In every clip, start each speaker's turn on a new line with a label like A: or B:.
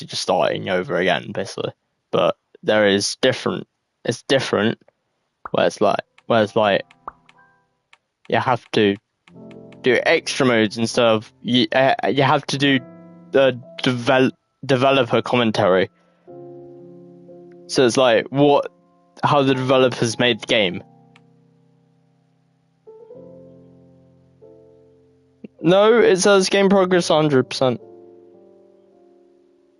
A: just starting over again, basically. But there is different. It's different. Where it's like you have to do extra modes instead of you have to do the developer commentary. So it's like how the developers made the game. No, it says game progress 100%.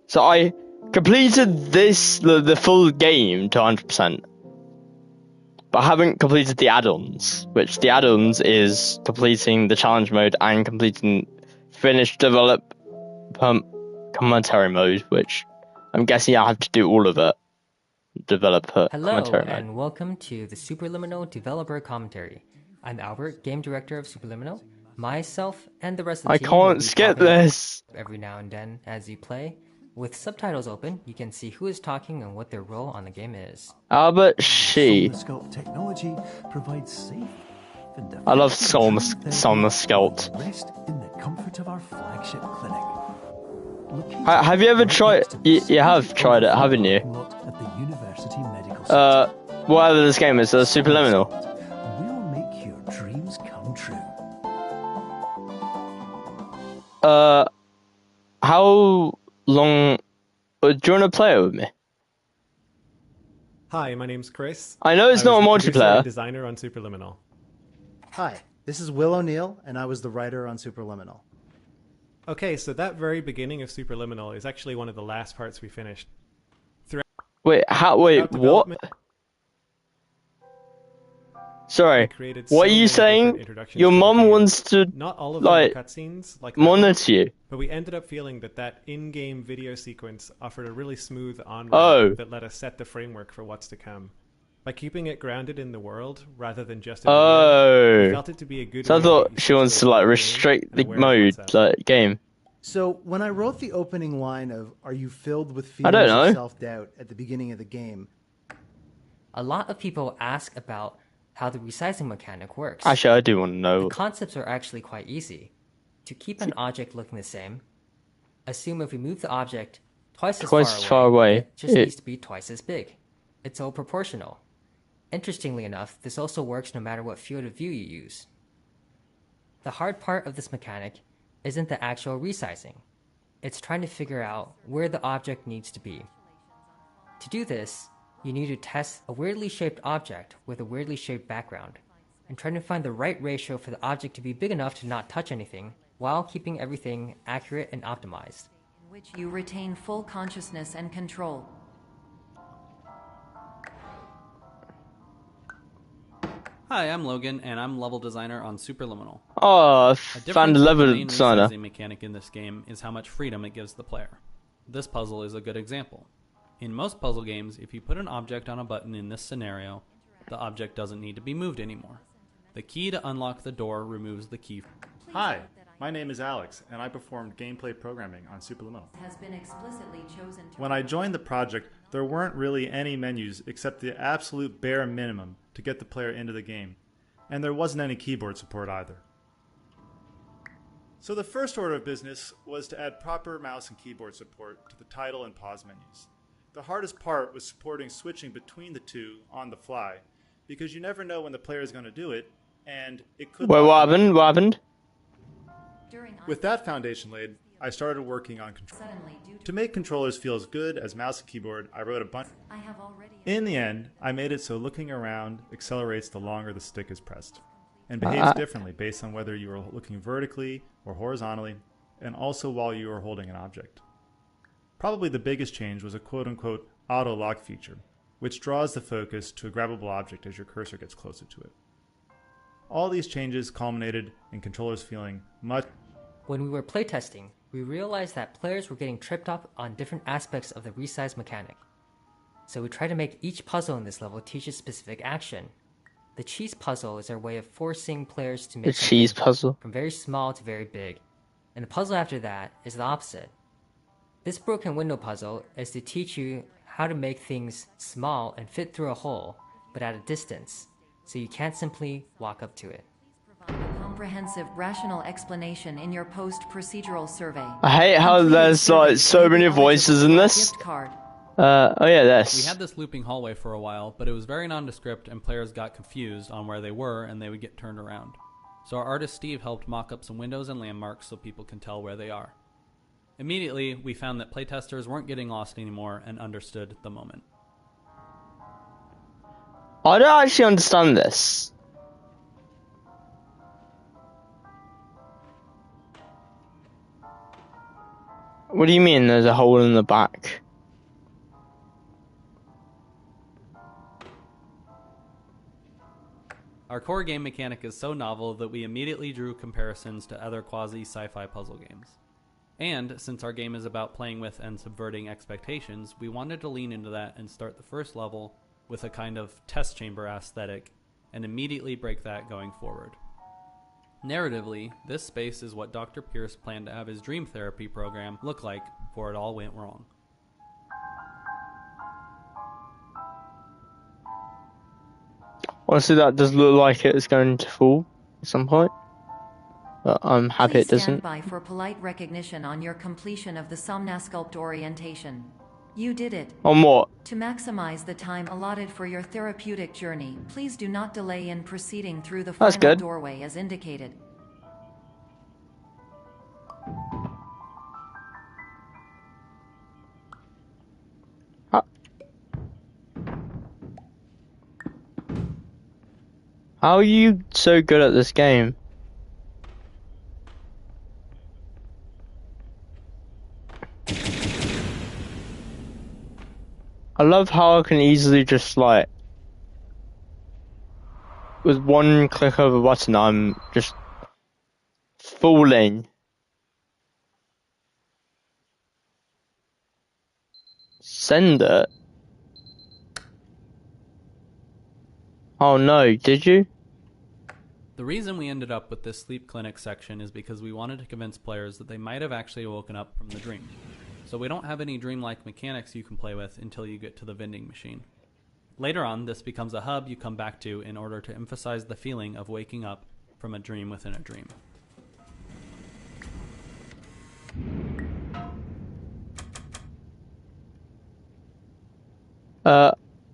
A: So I completed the full game to 100%, but I haven't completed the add-ons, which the add-ons is completing the challenge mode and completing finished commentary mode, which I'm guessing I have to do all of it. Developer commentary mode.
B: And welcome to the Superliminal Developer Commentary. I'm Albert, Game Director of Superliminal. Myself and the rest of the team will
A: can't
B: be
A: skip
B: talking
A: this
B: every now and then as you play. With subtitles open, you can see who is talking and what their role on the game is.
A: Albert She.
C: Somnosculpt technology provides safe and
A: I love Somnosculpt.
C: Rest in the comfort of our flagship clinic.
A: Have you ever tried? You have tried it, haven't you?
C: At the University Medical Center.
A: Whatever this game is, Superliminal.
C: We'll make your dreams come true.
A: How long? Do you want to play it with me?
D: Hi, my name's Chris.
A: I know it's not a multiplayer.
D: Designer on Superliminal.
E: Hi, this is Will O'Neill, and I was the writer on Superliminal.
D: Okay, so that very beginning of Superliminal is actually one of the last parts we finished.
A: Wait, what? Sorry, what are you saying? Your mum wants to
D: not all of
A: like
D: the cutscenes like
A: monitor you,
D: but we ended up feeling that in-game video sequence offered a really smooth on-ramp that let us set the framework for what's to come. By keeping it grounded in the world rather than just a video, we felt it to be a good.
A: So I thought she wants to like restrict the mode, like game.
E: So when I wrote the opening line of "Are you filled with feelings of self-doubt" at the beginning of the game,
B: a lot of people ask about how the resizing mechanic works.
A: Actually, I do want to know.
B: The concepts are actually quite easy. To keep an object looking the same, assume if we move the object twice as far away, it just needs to be twice as big. It's all proportional. Interestingly enough, this also works no matter what field of view you use. The hard part of this mechanic isn't the actual resizing. It's trying to figure out where the object needs to be. To do this, you need to test a weirdly shaped object with a weirdly shaped background, and try to find the right ratio for the object to be big enough to not touch anything, while keeping everything accurate and optimized.
F: In which you retain full consciousness and control.
G: Hi, I'm Logan, and I'm level designer on Superliminal.
A: Oh, I found a level designer.
G: The mechanic in this game is how much freedom it gives the player. This puzzle is a good example. In most puzzle games, if you put an object on a button in this scenario, the object doesn't need to be moved anymore. The key to unlock the door removes the key.
H: Hi, my name is Alex, and I performed gameplay programming on Superliminal.
F: Has been explicitly chosen to
H: when I joined the project, there weren't really any menus except the absolute bare minimum to get the player into the game, and there wasn't any keyboard support either. So the first order of business was to add proper mouse and keyboard support to the title and pause menus. The hardest part was supporting switching between the two on the fly, because you never know when the player is going to do it, and it could...
A: Wait, what happened?
H: With that foundation laid, I started working on control. To make controllers feel as good as mouse and keyboard, I wrote a bunch. In the end, I made it so looking around accelerates the longer the stick is pressed, and behaves differently based on whether you are looking vertically or horizontally, and also while you are holding an object. Probably the biggest change was a quote-unquote auto-lock feature, which draws the focus to a grabbable object as your cursor gets closer to it. All these changes culminated in controllers feeling much...
B: When we were playtesting, we realized that players were getting tripped up on different aspects of the resize mechanic. So we tried to make each puzzle in this level teach a specific action. The cheese puzzle is our way of forcing players to make
A: the cheese puzzle
B: from very small to very big, and the puzzle after that is the opposite. This broken window puzzle is to teach you how to make things small and fit through a hole, but at a distance, so you can't simply walk up to it.
F: comprehensive, rational explanation in your post-procedural survey.
A: I hate how there's like so many voices in this. Oh yeah, this.
G: We had this looping hallway for a while, but it was very nondescript and players got confused on where they were and they would get turned around. So our artist Steve helped mock up some windows and landmarks so people can tell where they are. Immediately, we found that playtesters weren't getting lost anymore and understood the moment.
A: I don't actually understand this. What do you mean there's a hole in the back?
G: Our core game mechanic is so novel that we immediately drew comparisons to other quasi-sci-fi puzzle games. And, since our game is about playing with and subverting expectations, we wanted to lean into that and start the first level with a kind of test chamber aesthetic, and immediately break that going forward. Narratively, this space is what Dr. Pierce planned to have his dream therapy program look like before it all went wrong.
A: Honestly, that does look like it's going to fall at some point, but I'm happy
F: Please
A: it doesn't.
F: Stand by for polite recognition on your completion of the Somnasculpt orientation. You did it.
A: On what?
F: To maximize the time allotted for your therapeutic journey, please do not delay in proceeding through the final doorway as indicated.
A: How are you so good at this game? I love how I can easily just like, with one click of a button, I'm just falling. Send it. Oh no, did you?
G: The reason we ended up with this sleep clinic section is because we wanted to convince players that they might have actually woken up from the dream. So we don't have any dreamlike mechanics you can play with until you get to the vending machine. Later on, this becomes a hub you come back to in order to emphasize the feeling of waking up from a dream within a dream.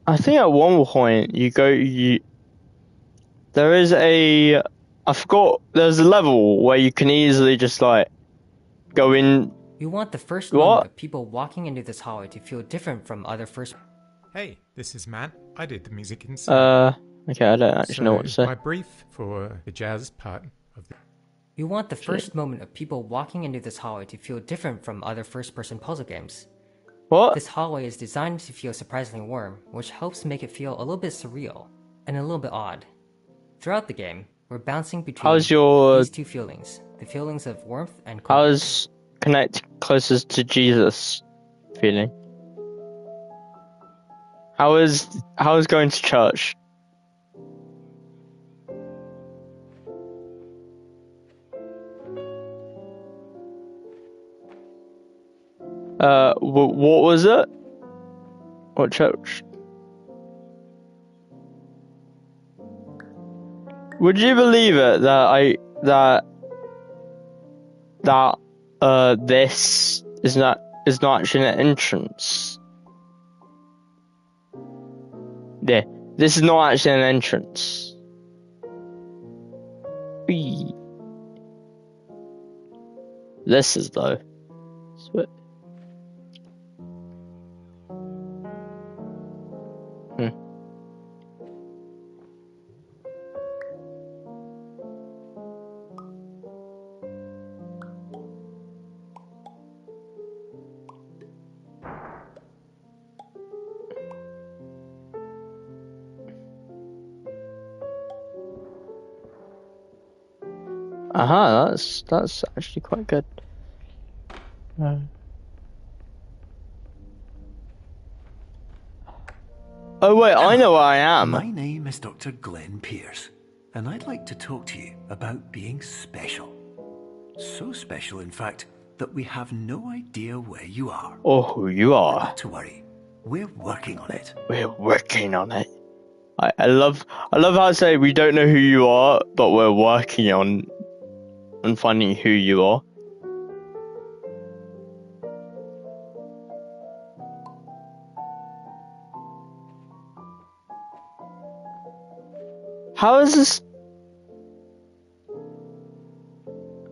A: I think at one point there is I forgot, there's a level where you can easily just like go in.
B: You want the first moment of people walking into this hallway to feel different from other first.
I: Hey, this is Matt. I did the music
A: Okay, I don't actually know what to say.
I: My brief for the jazz part of the...
B: You want the first moment of people walking into this hallway to feel different from other first-person puzzle games.
A: What?
B: This hallway is designed to feel surprisingly warm, which helps make it feel a little bit surreal and a little bit odd. Throughout the game, we're bouncing between these two feelings, the feelings of warmth and cold.
A: How's connect closest to Jesus feeling? How is going to church? What was it? What church? Would you believe it that this is not actually an entrance? Yeah, this is not actually an entrance. Whee. This is though. Sweet. That's actually quite good. Oh wait, I know where I am.
C: My name is Dr. Glenn Pierce, and I'd like to talk to you about being special. So special, in fact, that we have no idea where you are.
A: Or who you are.
C: But not to worry, we're working on it.
A: We're working on it. I love how I say we don't know who you are, but we're working on and finding who you are. How is this?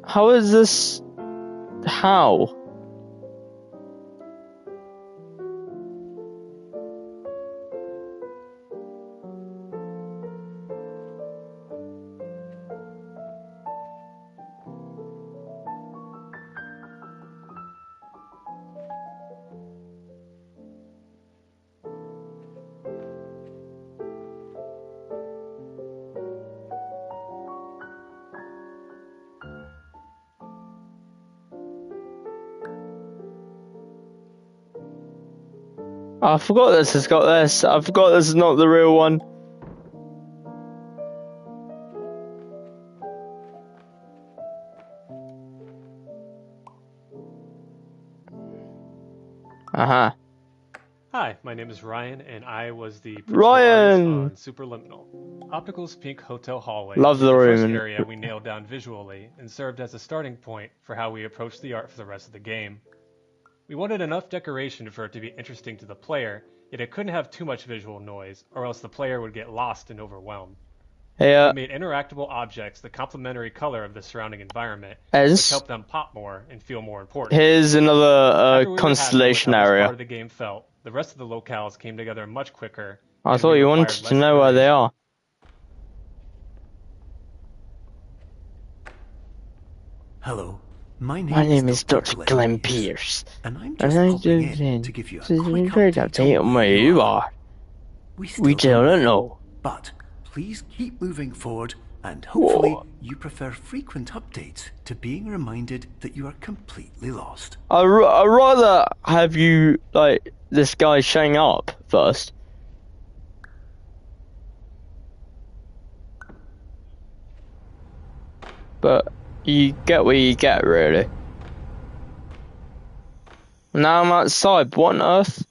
A: How is this? How? I forgot this has got this. I forgot this is not the real one. Uh-huh.
J: Hi, my name is Ryan, and I was the
A: Ryan
J: on Superliminal. Optical's pink hotel hallway
A: Love the room.
J: First area we nailed down visually and served as a starting point for how we approached the art for the rest of the game. We wanted enough decoration for it to be interesting to the player, yet it couldn't have too much visual noise, or else the player would get lost and overwhelmed.
A: Yeah.
J: We made interactable objects the complementary color of the surrounding environment, which helped them pop more and feel more important.
A: Here's another constellation area.
J: Part of the game felt, the rest of the locales came together much quicker.
A: I thought you wanted to know where they are.
C: Hello. My name is Dr. Glenn Pierce, and I'm just popping in to give you a quick update on where you are. We still don't know, but please keep moving forward, and hopefully you prefer frequent updates to being reminded that you are completely lost.
A: I'd rather have you, like, this guy showing up first. But you get what you get, really. Now I'm outside. What on earth?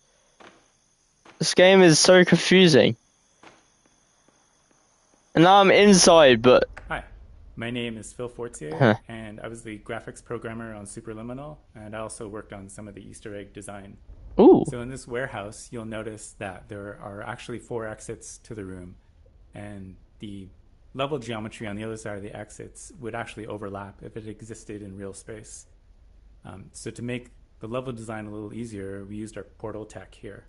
A: This game is so confusing. And now I'm inside, but...
K: Hi, my name is Phil Fortier, and I was the graphics programmer on Superliminal, and I also worked on some of the Easter egg design.
A: Ooh.
K: So in this warehouse, you'll notice that there are actually 4 exits to the room, and the level geometry on the other side of the exits would actually overlap if it existed in real space. So to make the level design a little easier, we used our portal tech here.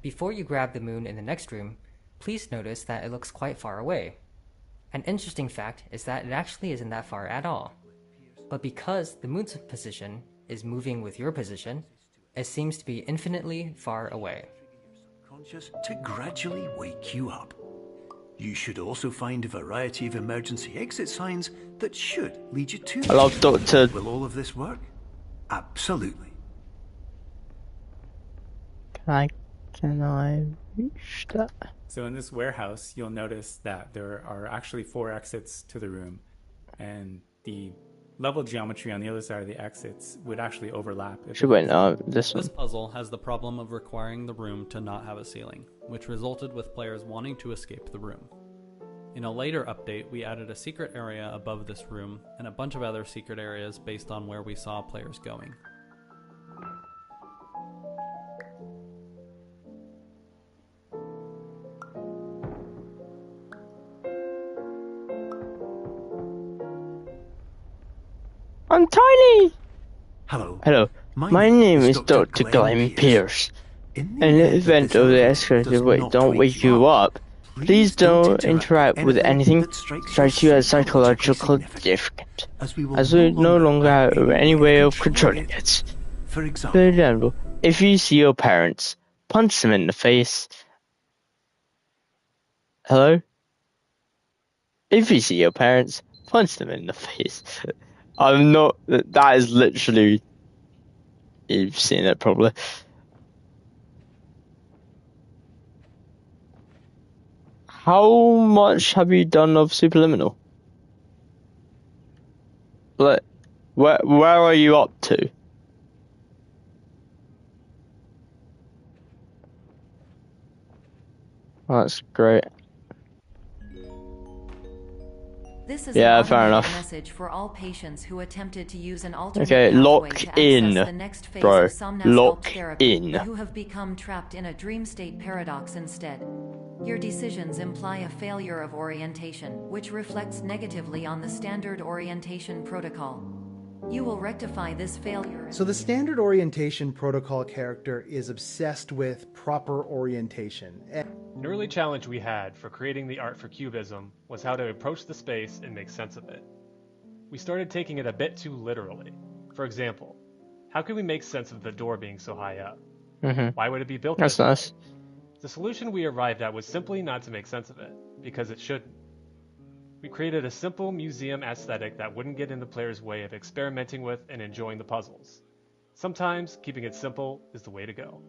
B: Before you grab the moon in the next room, please notice that it looks quite far away. An interesting fact is that it actually isn't that far at all. But because the moon's position is moving with your position, it seems to be infinitely far away.
C: Conscious to gradually wake you up. You should also find a variety of emergency exit signs that should lead you to...
A: I love Doctor.
C: Will all of this work? Absolutely.
A: Can I reach that?
K: So in this warehouse, you'll notice that there are actually 4 exits to the room, and the level geometry on the other side of the exits would actually overlap.
G: This puzzle has the problem of requiring the room to not have a ceiling, which resulted with players wanting to escape the room. In a later update, we added a secret area above this room and a bunch of other secret areas based on where we saw players going.
A: I'm tiny!
C: Hello.
A: My name is Dr. Glenn Pierce. In the event of the escalator don't wake you up, please don't interact with anything that strikes you as psychological difficult, as we no longer have any way of controlling it. For example, if you see your parents, punch them in the face. Hello? If you see your parents, punch them in the face. I'm not... That is literally... You've seen it probably. How much have you done of Superliminal? Like, where are you up to? Oh, that's great.
F: This is an automated message for all patients who attempted to use an alternate pathway to access the next phase of Somnus therapy, but who have become trapped in a dream state paradox instead. Your decisions imply a failure of orientation, which reflects negatively on the standard orientation protocol. You will rectify this failure.
E: So the standard orientation protocol character is obsessed with proper orientation.
J: An early challenge we had for creating the art for Cubism was how to approach the space and make sense of it. We started taking it a bit too literally. For example, how could we make sense of the door being so high up? Why would it be built
A: That's nice.
J: The solution we arrived at was simply not to make sense of it, because it shouldn't. We created a simple museum aesthetic that wouldn't get in the player's way of experimenting with and enjoying the puzzles. Sometimes keeping it simple is the way to go.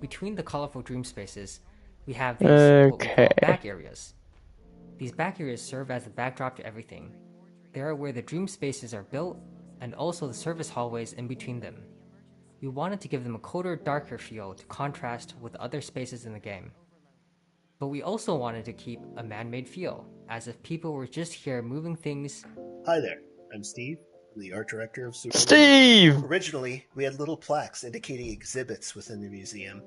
B: Between the colorful dream spaces, we have these what we call back areas. These back areas serve as the backdrop to everything. They are where the dream spaces are built, and also the service hallways in between them. We wanted to give them a colder, darker feel to contrast with other spaces in the game. But we also wanted to keep a man-made feel, as if people were just here moving things.
L: Hi there, I'm Steve, the art director of Super.
A: Steve!
L: Originally, we had little plaques indicating exhibits within the museum,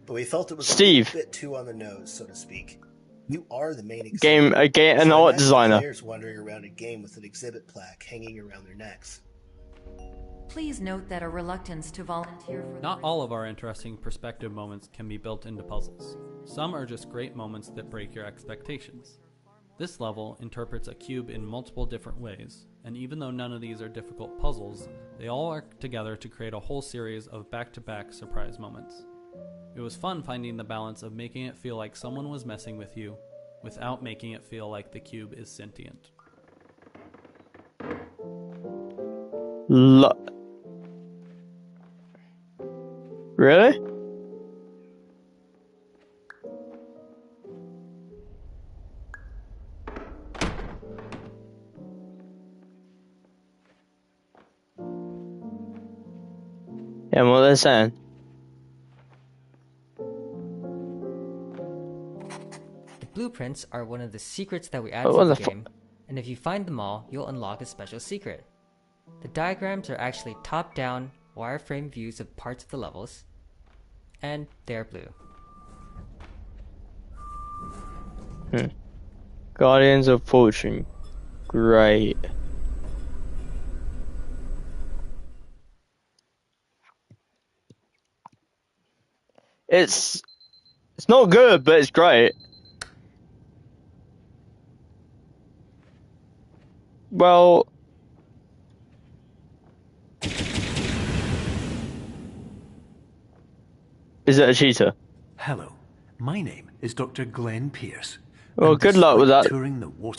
L: but we felt it was
A: Steve.
L: a bit too on the nose, so to speak. You are the main
A: exhibit. An art designer.
L: Players wandering around a game with an exhibit plaque hanging around their necks.
F: Please note that a reluctance to volunteer for
G: Not all of our interesting perspective moments can be built into puzzles. Some are just great moments that break your expectations. This level interprets a cube in multiple different ways, and even though none of these are difficult puzzles, they all work together to create a whole series of back-to-back surprise moments. It was fun finding the balance of making it feel like someone was messing with you, without making it feel like the cube is sentient.
A: Really? Yeah, what they're saying.
B: The blueprints are one of the secrets that we added to the game, and if you find them all, you'll unlock a special secret. The diagrams are actually top-down, wireframe views of parts of the levels, and they're blue.
A: Guardians of Fortune. Great. It's not good, but it's great. Well, is it a cheater?
C: Hello, my name is Dr. Glenn Pierce.
A: Well, good luck with that.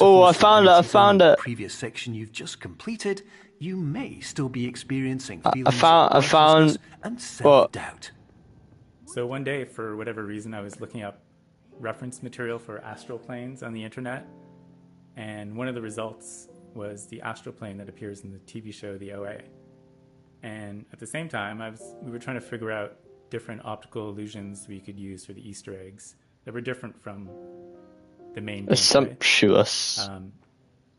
A: Oh, I found it.
C: Previous section you've just completed, you may still be experiencing feelings
A: I found
C: and self-doubt.
K: So one day, for whatever reason, I was looking up reference material for astral planes on the internet, and one of the results was the astral plane that appears in the TV show The OA. And at the same time, we were trying to figure out different optical illusions we could use for the Easter eggs that were different from the main gameplay.
A: Sumptuous.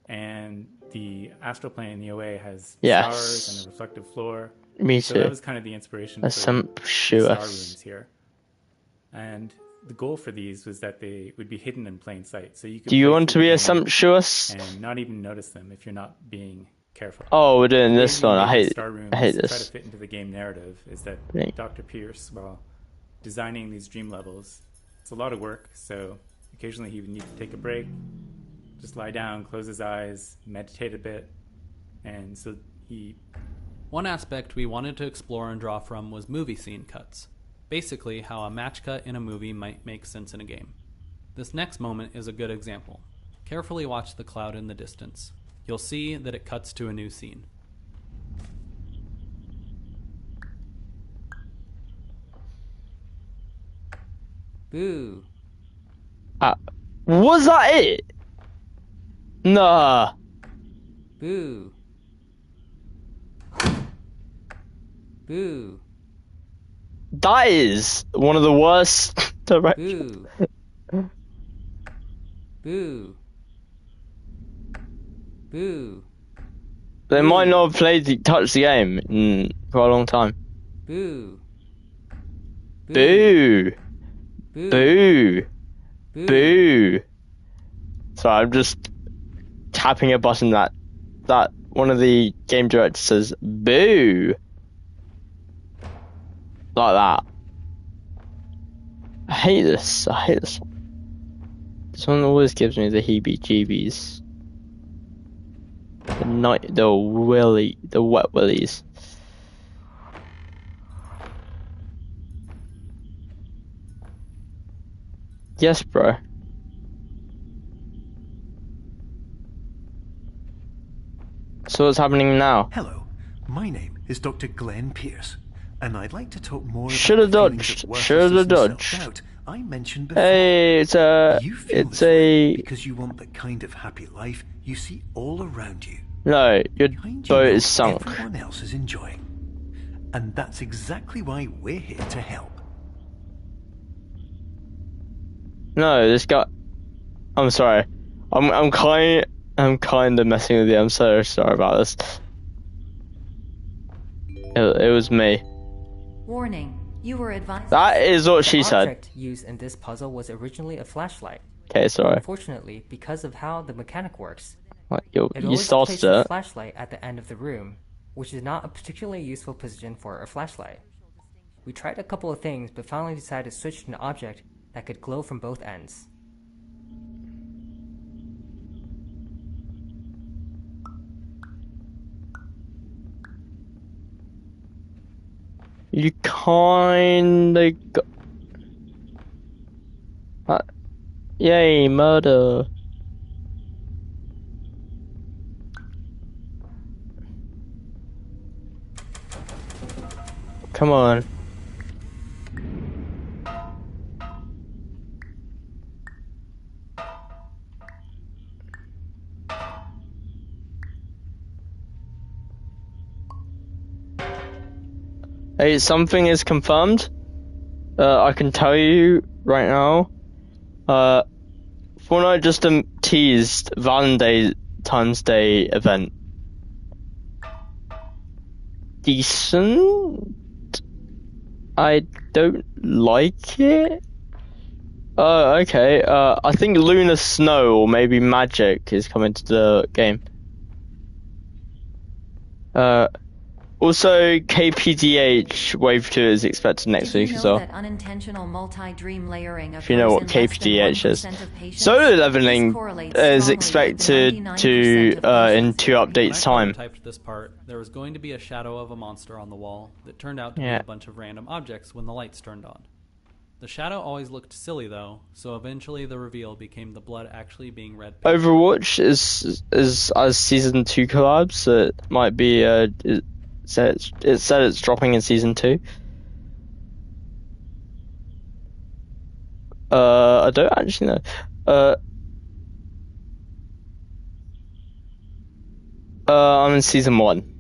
K: And the astral plane in the OA has
A: yes.
K: stars and a reflective floor.
A: Me too.
K: So that was kind of the inspiration for
A: sumptuous.
K: Star rooms here. And the goal for these was that they would be hidden in plain sight. So you could.
A: Do you want to be a sumptuous?
K: And not even notice them if you're not being careful.
A: Oh, we're doing this one. I hate this.
K: Try to fit into the game narrative is that Dr. Pierce, while designing these dream levels, it's a lot of work. So occasionally he would need to take a break, just lie down, close his eyes, meditate a bit, and so he.
G: One aspect we wanted to explore and draw from was movie scene cuts. Basically, how a match cut in a movie might make sense in a game. This next moment is a good example. Carefully watch the cloud in the distance. You'll see that it cuts to a new scene.
B: Boo.
A: Was that it? Nah.
B: Boo. Boo.
A: That is one of the worst directions.
B: Boo. Boo. Boo.
A: They might not have touched the game in quite a long time.
B: Boo.
A: Boo. Boo. Boo. Boo. So I'm just tapping a button that one of the game directors says boo. Like that. I hate this. This one always gives me the heebie-jeebies. The wet willies. Yes, bro. So what's happening now?
C: Hello, my name is Dr. Glenn Pierce, and I'd like to talk more about
A: Should've dodged.
C: I mentioned before.
A: Hey, it's a
C: because you want the kind of happy life you see all around you.
A: No, your boat is sunk.
C: Everyone else is enjoying. And that's exactly why we're here to help.
A: No, this guy. I'm sorry. I'm kind of messing with you. I'm so sorry about this. It was me.
F: Warning. You were advised.
A: That is what she said.
B: The object used in this puzzle was originally a flashlight.
A: Okay, sorry.
B: Unfortunately, because of how the mechanic works,
A: you started
B: it. A flashlight at the end of the room, which is not a particularly useful position for a flashlight. We tried a couple of things, but finally decided to switch to an object that could glow from both ends.
A: You kinda yay, murder. Come on. Hey, something is confirmed. I can tell you right now. Fortnite just teased Valentine's Day event. Decent. I don't like it. Okay. I think Lunar Snow or maybe Magic is coming to the game. Also, KPDH Wave 2 is expected next week as well.
F: That unintentional multi-dream layering
A: if you know what KPDH is. Solo leveling is expected to in 2 updates time.
G: When I typed this part, there was going to be a shadow of a monster on the wall that turned out to be a bunch of random objects when the lights turned on. The shadow always looked silly though, so eventually the reveal became the blood actually being red.
A: Overwatch is as season 2 collabs, so it might be it said it's dropping in season 2. I don't actually know. I'm in season 1.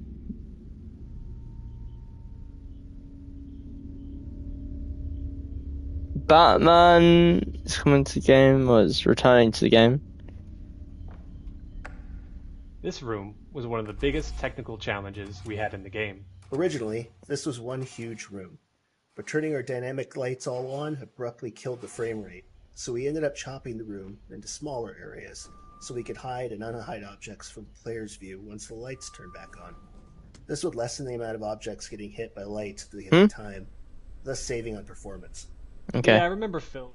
A: Batman is coming to the game, or is returning to the game.
J: This room was one of the biggest technical challenges we had in the game.
L: Originally, this was one huge room, but turning our dynamic lights all on abruptly killed the frame rate, so we ended up chopping the room into smaller areas, so we could hide and unhide objects from the player's view once the lights turned back on. This would lessen the amount of objects getting hit by lights at the end of time, thus saving on performance.
A: Okay.
J: Yeah, I remember Phil.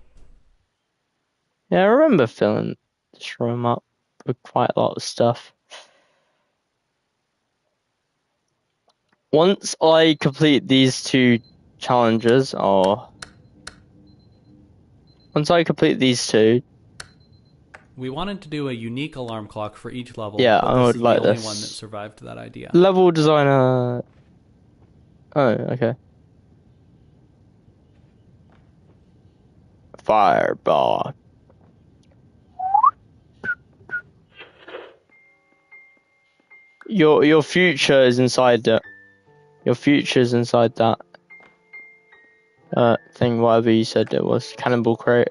A: Yeah, I remember filling this room up with quite a lot of stuff. Once I complete these 2 challenges, once I complete these 2,
G: we wanted to do a unique alarm clock for each level.
A: Yeah, I would like this.
G: The only one that survived that idea.
A: Level designer. Oh, okay. Fireball. Your future is inside that. Your future is inside that thing, whatever you said it was. Cannibal crate.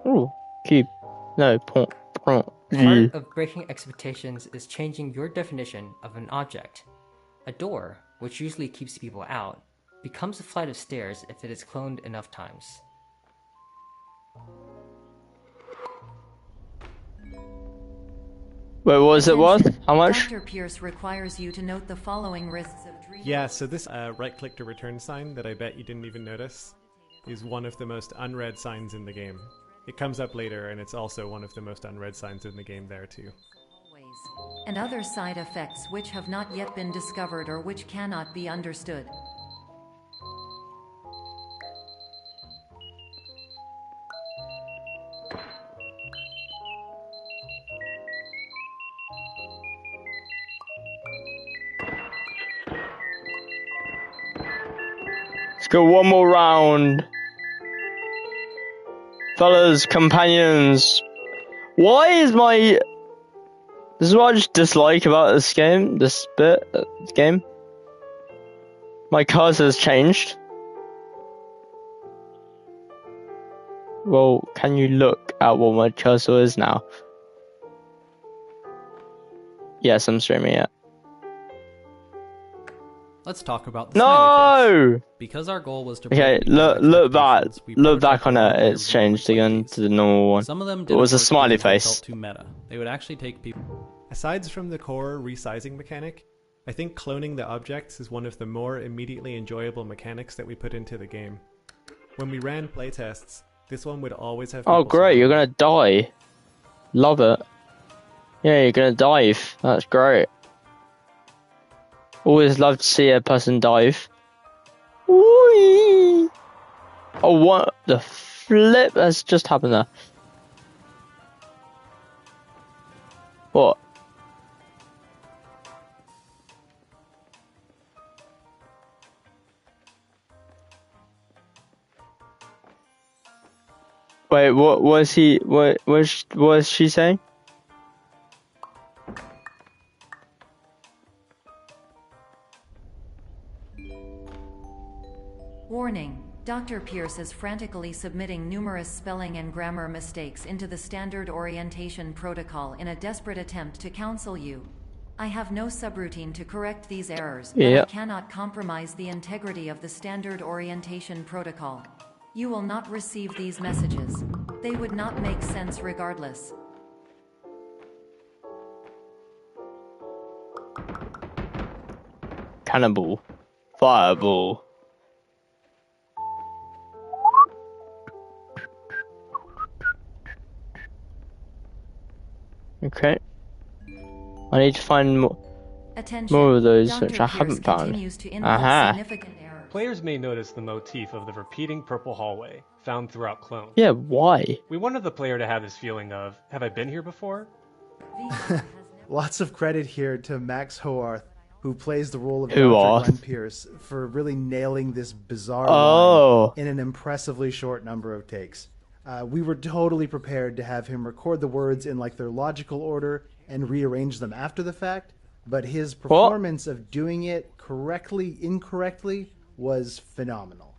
A: Ooh, cube. No, point.
B: Part of breaking expectations is changing your definition of an object. A door, which usually keeps people out, becomes a flight of stairs if it is cloned enough times.
A: Wait, what was it worth? How much?
F: Dr. Pierce requires you to note the following risks of dream.
D: Yeah, so this right-click to return sign that I bet you didn't even notice is one of the most unread signs in the game. It comes up later, and it's also one of the most unread signs in the game there, too.
F: And other side effects which have not yet been discovered or which cannot be understood.
A: Let's go one more round. Fellas, companions, why is my... This is what I just dislike about this game, this game. My cursor has changed. Well, can you look at what my cursor is now? Yes, I'm streaming it.
G: Let's talk about the smiley face.
A: Because
G: our goal was to...
A: Okay, look back on it. It's changed again to the normal one.
G: Some of them
A: it was a smiley face.
G: Too meta. They would actually take people...
D: Aside from the core resizing mechanic, I think cloning the objects is one of the more immediately enjoyable mechanics that we put into the game. When we ran playtests, this one would always have...
A: Oh great, you're gonna die. Love it. Yeah, you're gonna dive. That's great. Always love to see a person dive. Whee! Oh, what the flip has just happened there? What? Wait, what was he? What was she saying?
F: Warning. Dr. Pierce is frantically submitting numerous spelling and grammar mistakes into the standard orientation protocol in a desperate attempt to counsel you. I have no subroutine to correct these errors, but I cannot compromise the integrity of the standard orientation protocol. You will not receive these messages. They would not make sense regardless.
A: Cannibal. Fireball. Okay. I need to find more of those,
F: Dr.
A: which I haven't found.
J: Players may notice the motif of the repeating purple hallway, found throughout clones.
A: Yeah, why?
J: We wanted the player to have this feeling of, have I been here before?
E: Lots of credit here to Max Hoarth, who plays the role of Dr. Glenn Pierce, for really nailing this bizarre line in an impressively short number of takes. We were totally prepared to have him record the words in like their logical order and rearrange them after the fact, but his performance of doing it correctly, incorrectly, was phenomenal.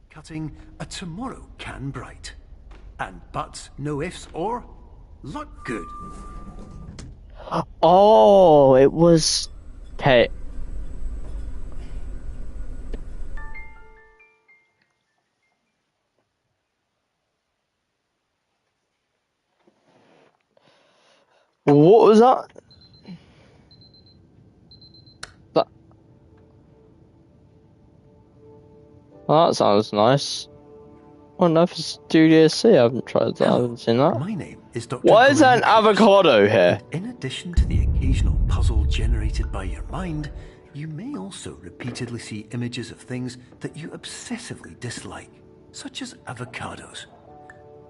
M: Cutting a tomorrow can bright. And buts, no ifs, or luck good.
A: Oh, it was... Okay. What was that? Well, that sounds nice. Oh no, it's Studio C. I haven't tried that. I haven't seen that.
M: My name is Dr.
A: Why is there an avocado here?
M: In addition to the occasional puzzle generated by your mind, you may also repeatedly see images of things that you obsessively dislike, such as avocados.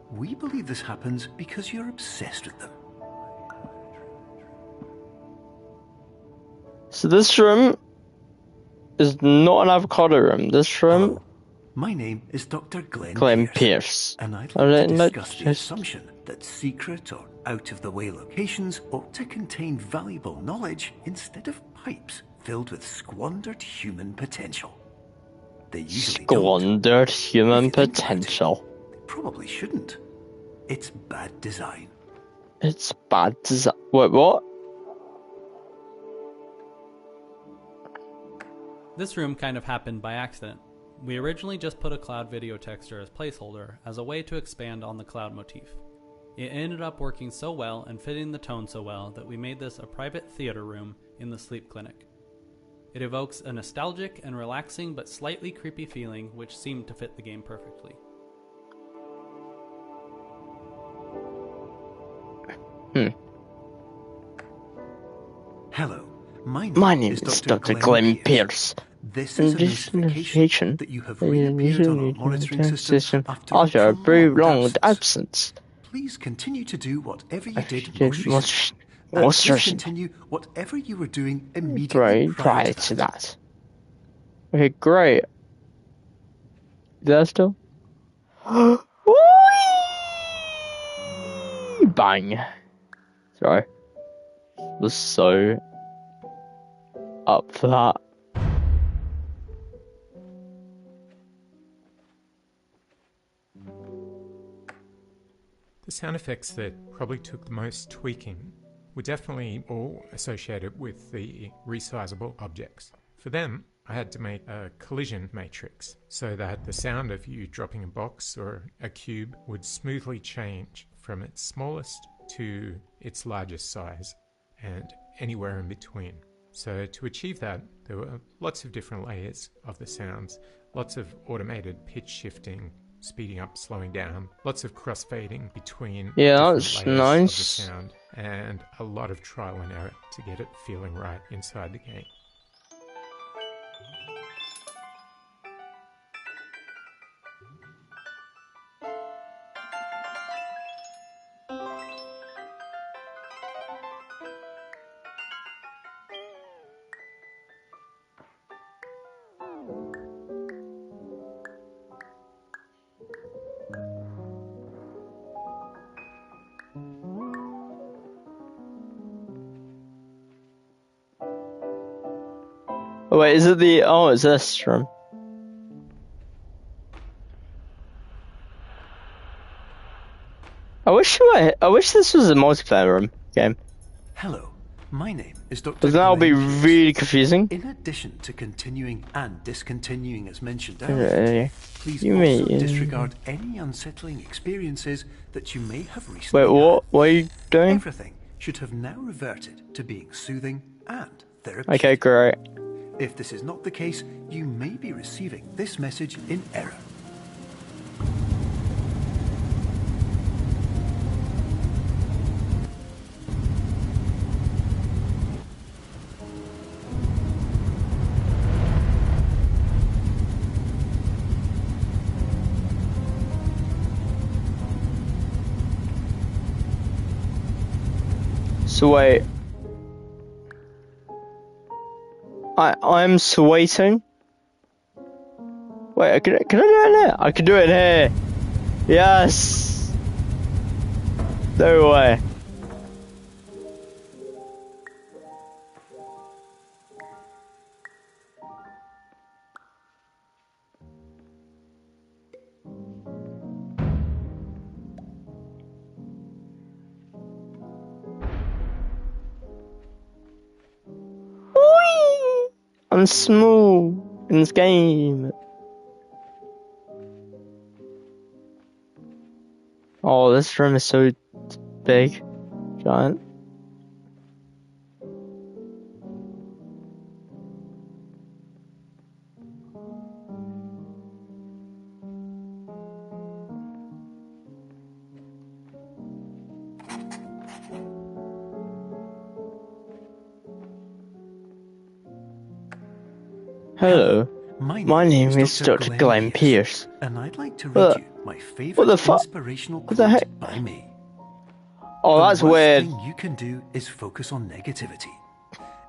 M: We believe this happens because you're obsessed with them.
A: So this room is not an avocado room. This room.
M: Hello. My name is Dr. Glenn
A: Pierce,
M: and I'd like to discuss the assumption that secret or out-of-the-way locations ought to contain valuable knowledge instead of pipes filled with squandered human potential. They usually
A: squandered human potential.
M: They probably shouldn't. It's bad design.
A: It's bad design. Wait, what?
G: This room kind of happened by accident. We originally just put a cloud video texture as placeholder as a way to expand on the cloud motif. It ended up working so well and fitting the tone so well that we made this a private theater room in the sleep clinic. It evokes a nostalgic and relaxing but slightly creepy feeling which seemed to fit the game perfectly.
M: Hello, my
A: name is Dr. Glenn Pierce.
M: This is an indication that you have reappeared on our monitoring system
A: after a prolonged absence.
M: Please continue to do whatever you did most recently. Continue whatever you were doing immediately prior to that.
A: Okay, great. Is that still? Bang. Sorry. Was so up for that.
I: The sound effects that probably took the most tweaking were definitely all associated with the resizable objects. For them, I had to make a collision matrix so that the sound of you dropping a box or a cube would smoothly change from its smallest to its largest size and anywhere in between. So to achieve that, there were lots of different layers of the sounds, lots of automated pitch shifting, speeding up, slowing down, lots of crossfading between
A: that's
I: layers
A: nice.
I: Of the sound, and a lot of trial and error to get it feeling right inside the game.
A: Oh, wait, is it the... Oh, it's this room. I wish this was a multiplayer room game.
M: Hello, my name is Dr.
A: Because that would be really confusing.
M: In addition to continuing and discontinuing as mentioned earlier, please disregard any unsettling experiences that you may have recently
A: had. Wait, what are you doing?
M: Everything should have now reverted to being soothing and therapeutic.
A: Okay, great.
M: If this is not the case, you may be receiving this message in error.
A: So wait. I'm waiting. Wait, can I do it in here? I can do it in here. Yes. No way. I'm smooth in this game. Oh, this room is so big, giant. Hello, my name is Dr. Glenn Pierce,
M: and I'd like to read you my favorite inspirational quote by me.
A: Oh, that's weird.
M: The worst thing you can do is focus on negativity.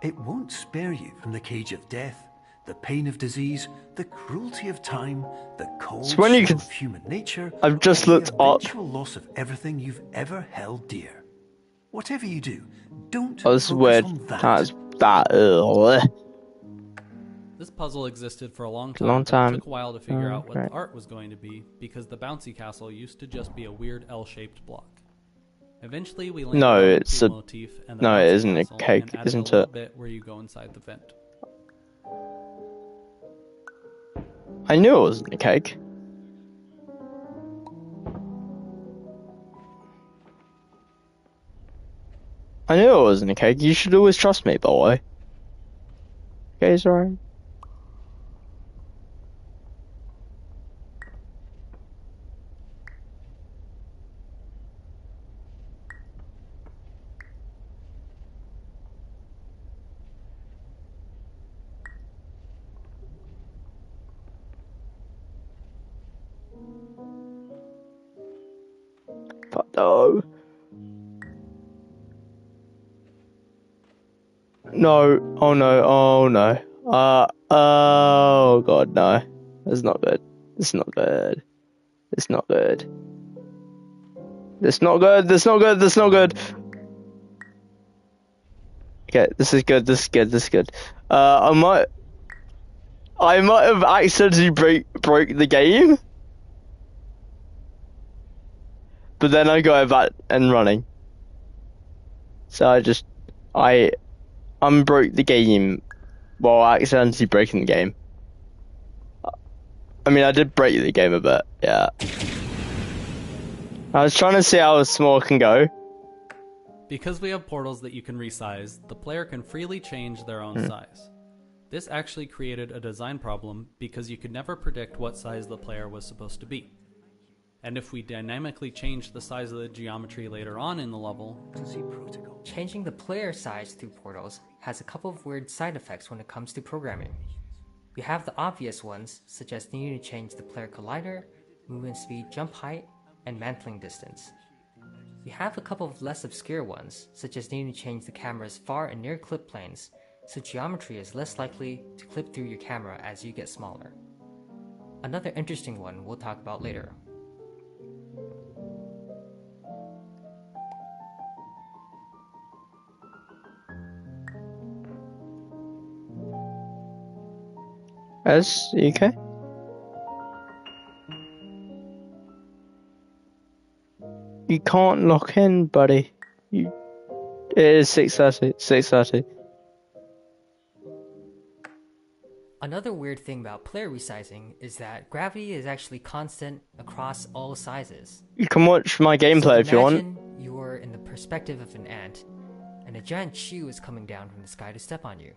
M: It won't spare you from the cage of death, the pain of disease, the cruelty of time, the cold chill of human nature,
A: I've just looked up.
M: The eventual loss of everything you've ever held dear. Whatever you do, don't
A: focus on that.
G: This puzzle existed for a long time. It took a while to figure out what the art was going to be, because the bouncy castle used to just be a weird L-shaped block. Eventually, we landed on the motif and the
A: no, it isn't a cake, isn't it?
G: Bit where you go inside the vent.
A: I knew it wasn't a cake. I knew it wasn't a cake. You should always trust me, boy. Okay, sorry. But no. No, oh no, oh no. Oh god, no. That's not good. It's not good. It's not good. It's not good, that's not good, that's not good. Okay, this is good, this is good, this is good. I might have accidentally broke the game. But then I got it back and running. So I unbroke the game while accidentally breaking the game. I mean, I did break the game a bit, yeah. I was trying to see how small it can go.
G: Because we have portals that you can resize, the player can freely change their own size. This actually created a design problem because you could never predict what size the player was supposed to be. And if we dynamically change the size of the geometry later on in the level,
B: changing the player size through portals has a couple of weird side effects when it comes to programming. We have the obvious ones, such as needing to change the player collider, movement speed, jump height, and mantling distance. We have a couple of less obscure ones, such as needing to change the camera's far and near clip planes, so geometry is less likely to clip through your camera as you get smaller. Another interesting one we'll talk about later.
A: You okay? You can't lock in, buddy. It is 6:30. 6:30.
B: Another weird thing about player resizing is that gravity is actually constant across all sizes.
A: You can watch my gameplay if you want.
B: Imagine you're in the perspective of an ant, and a giant shoe is coming down from the sky to step on you.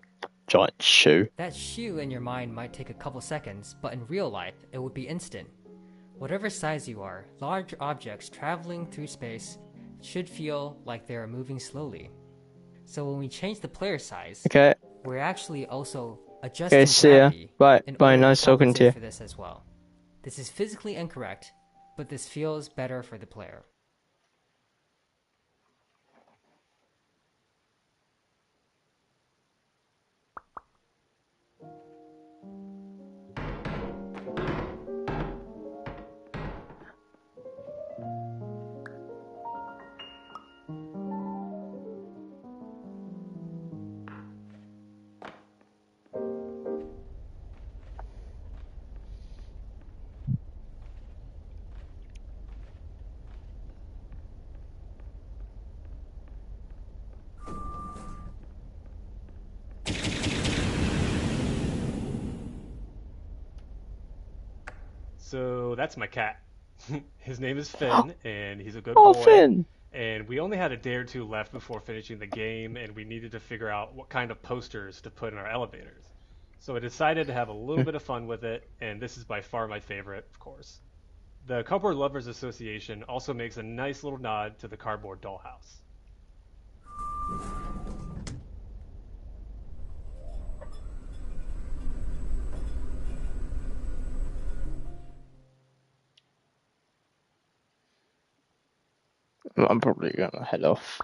A: Giant shoe.
B: That shoe in your mind might take a couple seconds, but in real life, it would be instant. Whatever size you are, large objects traveling through space should feel like they are moving slowly. So when we change the player size, we're actually also adjusting gravity.
A: Bye, nice talking to you.
B: For this as well. This is physically incorrect, but this feels better for the player.
J: So that's my cat. His name is Finn, and he's a good boy.
A: Finn!
J: And we only had a day or two left before finishing the game, and we needed to figure out what kind of posters to put in our elevators. So I decided to have a little bit of fun with it, and this is by far my favorite, of course. The Cardboard Lovers Association also makes a nice little nod to the Cardboard Dollhouse.
A: I'm probably gonna head off.